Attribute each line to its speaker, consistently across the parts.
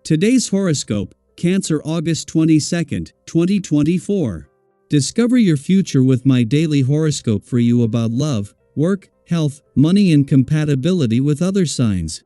Speaker 1: Today's horoscope, Cancer August 22nd, 2024. Discover your future with my daily horoscope for you about love, work, health, money and compatibility with other signs.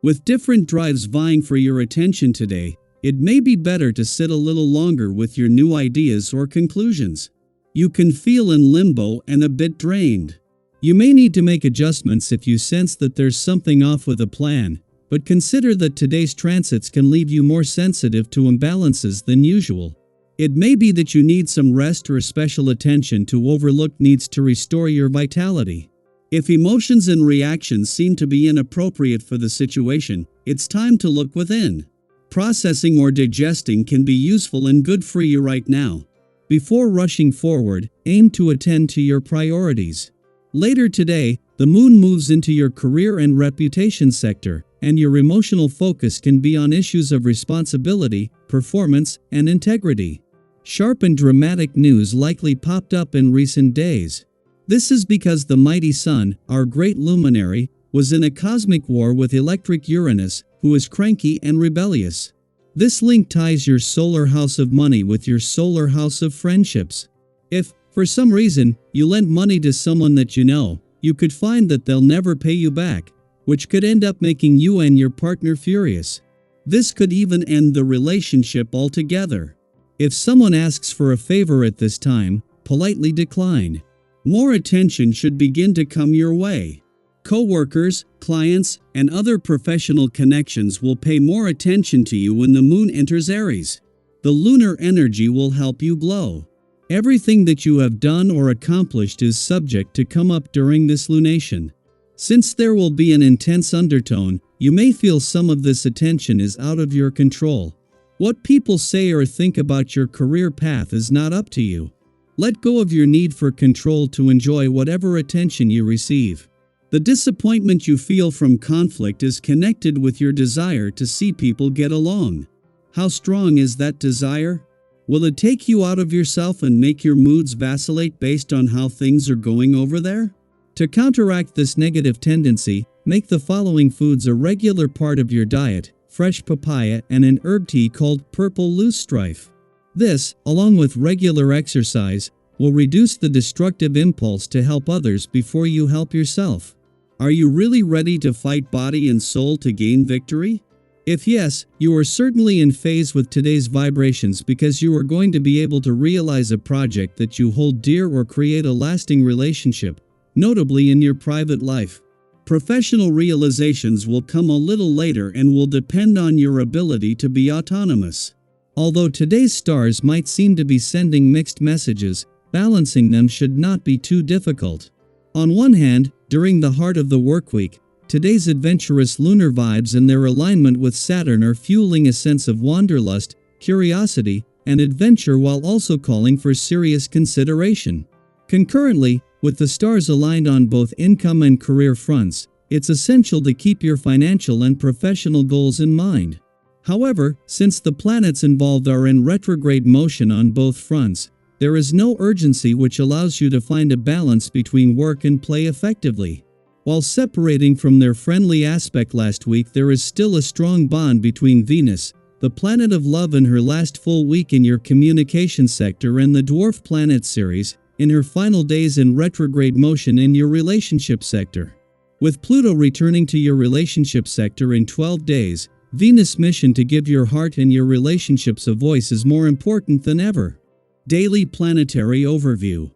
Speaker 1: With different drives vying for your attention today, it may be better to sit a little longer with your new ideas or conclusions. You can feel in limbo and a bit drained. You may need to make adjustments if you sense that there's something off with a plan, but consider that today's transits can leave you more sensitive to imbalances than usual. It may be that you need some rest or special attention to overlooked needs to restore your vitality. If emotions and reactions seem to be inappropriate for the situation, it's time to look within. Processing or digesting can be useful and good for you right now. Before rushing forward, aim to attend to your priorities. Later today, the moon moves into your career and reputation sector, and your emotional focus can be on issues of responsibility, performance, and integrity. Sharp and dramatic news likely popped up in recent days. This is because the mighty Sun, our great luminary, was in a cosmic war with electric Uranus, who is cranky and rebellious. This link ties your solar house of money with your solar house of friendships. If, for some reason, you lent money to someone that you know, you could find that they'll never pay you back, which could end up making you and your partner furious. This could even end the relationship altogether. If someone asks for a favor at this time, politely decline. More attention should begin to come your way. Co-workers, clients, and other professional connections will pay more attention to you when the moon enters Aries. The lunar energy will help you glow. Everything that you have done or accomplished is subject to come up during this lunation. Since there will be an intense undertone, you may feel some of this attention is out of your control. What people say or think about your career path is not up to you. Let go of your need for control to enjoy whatever attention you receive. The disappointment you feel from conflict is connected with your desire to see people get along. How strong is that desire? Will it take you out of yourself and make your moods vacillate based on how things are going over there? To counteract this negative tendency, make the following foods a regular part of your diet: fresh papaya and an herb tea called purple loosestrife. This, along with regular exercise, will reduce the destructive impulse to help others before you help yourself. Are you really ready to fight body and soul to gain victory? If yes, you are certainly in phase with today's vibrations because you are going to be able to realize a project that you hold dear or create a lasting relationship, notably in your private life. Professional realizations will come a little later and will depend on your ability to be autonomous. Although today's stars might seem to be sending mixed messages, balancing them should not be too difficult. On one hand, during the heart of the workweek, today's adventurous lunar vibes and their alignment with Saturn are fueling a sense of wanderlust, curiosity, and adventure while also calling for serious consideration. Concurrently, with the stars aligned on both income and career fronts, it's essential to keep your financial and professional goals in mind. However, since the planets involved are in retrograde motion on both fronts, there is no urgency, which allows you to find a balance between work and play effectively. While separating from their friendly aspect last week, there is still a strong bond between Venus, the planet of love, in her last full week in your communication sector, and the dwarf planet Ceres, in her final days in retrograde motion in your relationship sector. With Pluto returning to your relationship sector in 12 days, Venus' mission to give your heart and your relationships a voice is more important than ever. Daily Planetary Overview.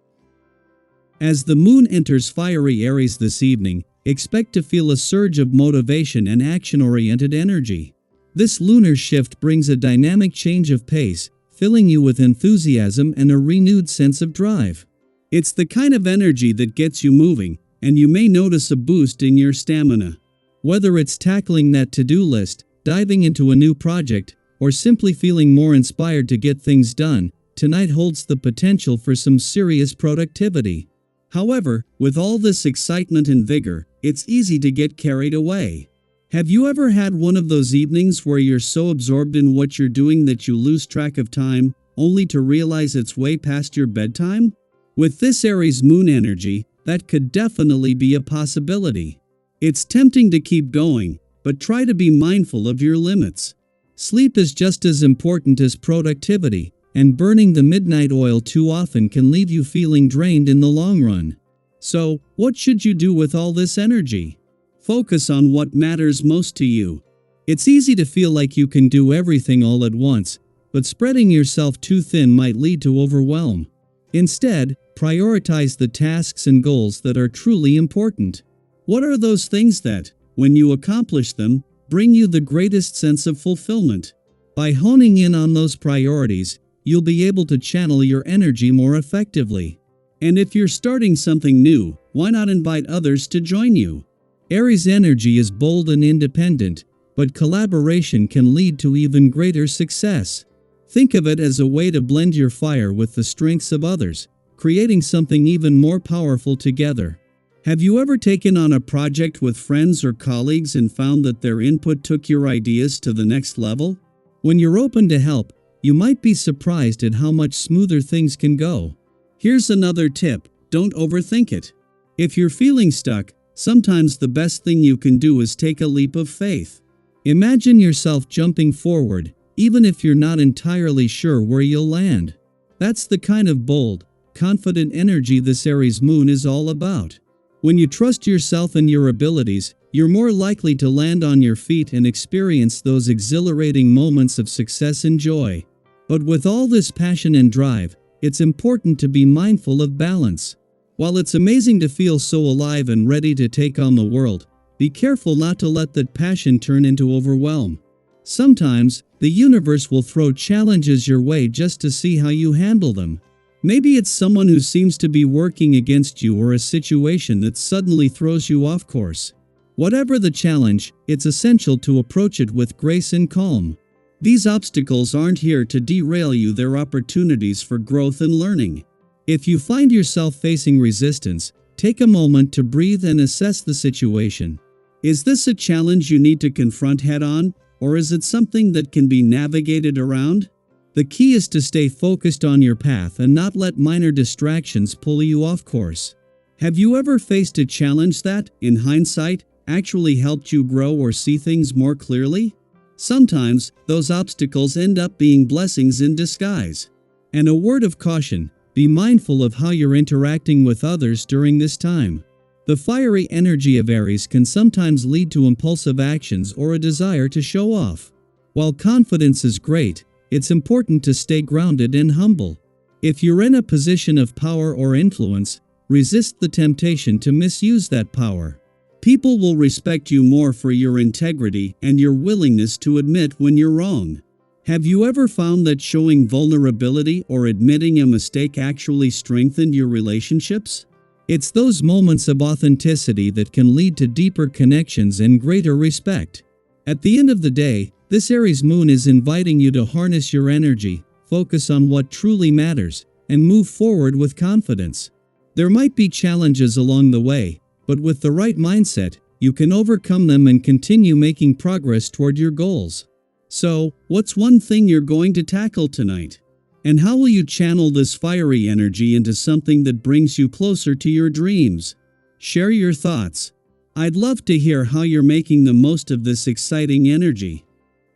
Speaker 1: As the moon enters fiery Aries this evening, expect to feel a surge of motivation and action-oriented energy. This lunar shift brings a dynamic change of pace, filling you with enthusiasm and a renewed sense of drive. It's the kind of energy that gets you moving, and you may notice a boost in your stamina. Whether it's tackling that to-do list, diving into a new project, or simply feeling more inspired to get things done, tonight holds the potential for some serious productivity. However, with all this excitement and vigor, it's easy to get carried away. Have you ever had one of those evenings where you're so absorbed in what you're doing that you lose track of time, only to realize it's way past your bedtime? With this Aries moon energy, that could definitely be a possibility. It's tempting to keep going, but try to be mindful of your limits. Sleep is just as important as productivity, and burning the midnight oil too often can leave you feeling drained in the long run. So, what should you do with all this energy? Focus on what matters most to you. It's easy to feel like you can do everything all at once, but spreading yourself too thin might lead to overwhelm. Instead, prioritize the tasks and goals that are truly important. What are those things that, when you accomplish them, bring you the greatest sense of fulfillment? By honing in on those priorities, you'll be able to channel your energy more effectively. And if you're starting something new, why not invite others to join you? Aries energy is bold and independent, but collaboration can lead to even greater success. Think of it as a way to blend your fire with the strengths of others, creating something even more powerful together. Have you ever taken on a project with friends or colleagues and found that their input took your ideas to the next level? When you're open to help, you might be surprised at how much smoother things can go. Here's another tip: don't overthink it. If you're feeling stuck, sometimes the best thing you can do is take a leap of faith. Imagine yourself jumping forward, even if you're not entirely sure where you'll land. That's the kind of bold, confident energy this Aries moon is all about. When you trust yourself and your abilities, you're more likely to land on your feet and experience those exhilarating moments of success and joy. But with all this passion and drive, it's important to be mindful of balance. While it's amazing to feel so alive and ready to take on the world, be careful not to let that passion turn into overwhelm. Sometimes, the universe will throw challenges your way just to see how you handle them. Maybe it's someone who seems to be working against you or a situation that suddenly throws you off course. Whatever the challenge, it's essential to approach it with grace and calm. These obstacles aren't here to derail you, they're opportunities for growth and learning. If you find yourself facing resistance, take a moment to breathe and assess the situation. Is this a challenge you need to confront head-on, or is it something that can be navigated around? The key is to stay focused on your path and not let minor distractions pull you off course. Have you ever faced a challenge that, in hindsight, actually helped you grow or see things more clearly? Sometimes, those obstacles end up being blessings in disguise. And a word of caution: be mindful of how you're interacting with others during this time. The fiery energy of Aries can sometimes lead to impulsive actions or a desire to show off. While confidence is great, it's important to stay grounded and humble. If you're in a position of power or influence, resist the temptation to misuse that power. People will respect you more for your integrity and your willingness to admit when you're wrong. Have you ever found that showing vulnerability or admitting a mistake actually strengthened your relationships? It's those moments of authenticity that can lead to deeper connections and greater respect. At the end of the day, this Aries moon is inviting you to harness your energy, focus on what truly matters, and move forward with confidence. There might be challenges along the way, but with the right mindset, you can overcome them and continue making progress toward your goals. So, what's one thing you're going to tackle tonight? And how will you channel this fiery energy into something that brings you closer to your dreams? Share your thoughts. I'd love to hear how you're making the most of this exciting energy.